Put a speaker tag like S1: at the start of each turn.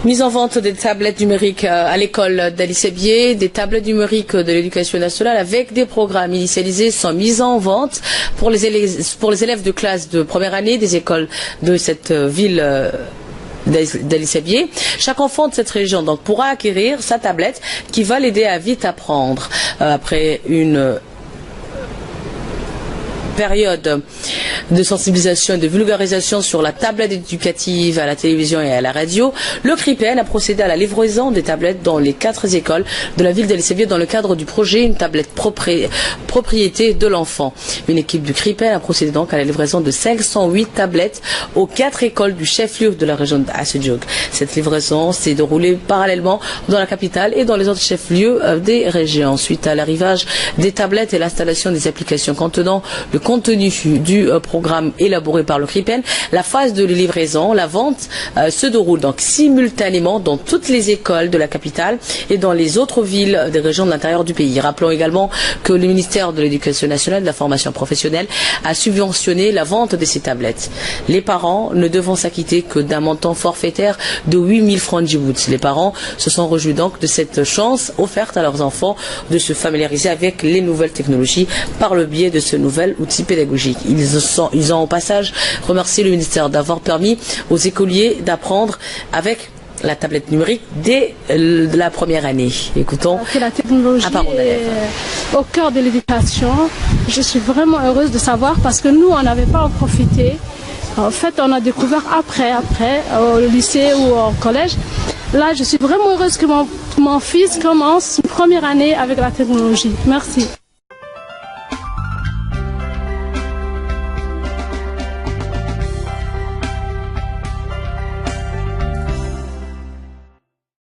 S1: Mise en vente des tablettes numériques à l'école d'Ali Sebier, des tablettes numériques de l'éducation nationale avec des programmes initialisés sont mis en vente pour les élèves de classe de première année des écoles de cette ville d'Ali Sebier. Chaque enfant de cette région donc pourra acquérir sa tablette qui va l'aider à vite apprendre. Après une période de sensibilisation et de vulgarisation sur la tablette éducative à la télévision et à la radio, le CRIPEN a procédé à la livraison des tablettes dans les 4 écoles de la ville d'Ali Sebier dans le cadre du projet Une tablette propriété de l'enfant. Une équipe du CRIPEN a procédé donc à la livraison de 508 tablettes aux 4 écoles du chef-lieu de la région d'Assedjoug. Cette livraison s'est déroulée parallèlement dans la capitale et dans les autres chefs-lieux des régions. Suite à l'arrivage des tablettes et l'installation des applications contenant le contenu du programme élaboré par le CRIPEN, la phase de livraison, la vente se déroule donc simultanément dans toutes les écoles de la capitale et dans les autres villes des régions de l'intérieur du pays. Rappelons également que le ministère de l'Éducation nationale et de la formation professionnelle a subventionné la vente de ces tablettes. Les parents ne devront s'acquitter que d'un montant forfaitaire de 8000 francs de Djibouti. Les parents se sont réjouis donc de cette chance offerte à leurs enfants de se familiariser avec les nouvelles technologies par le biais de ce nouvel outil pédagogique. Ils ont au passage remercié le ministère d'avoir permis aux écoliers d'apprendre avec la tablette numérique dès la première année. Écoutons.
S2: Que la technologie est au cœur de l'éducation. Je suis vraiment heureuse de savoir parce que nous, on n'avait pas en profité. En fait, on a découvert après, au lycée ou au collège. Là, je suis vraiment heureuse que mon fils commence une première année avec la technologie. Merci.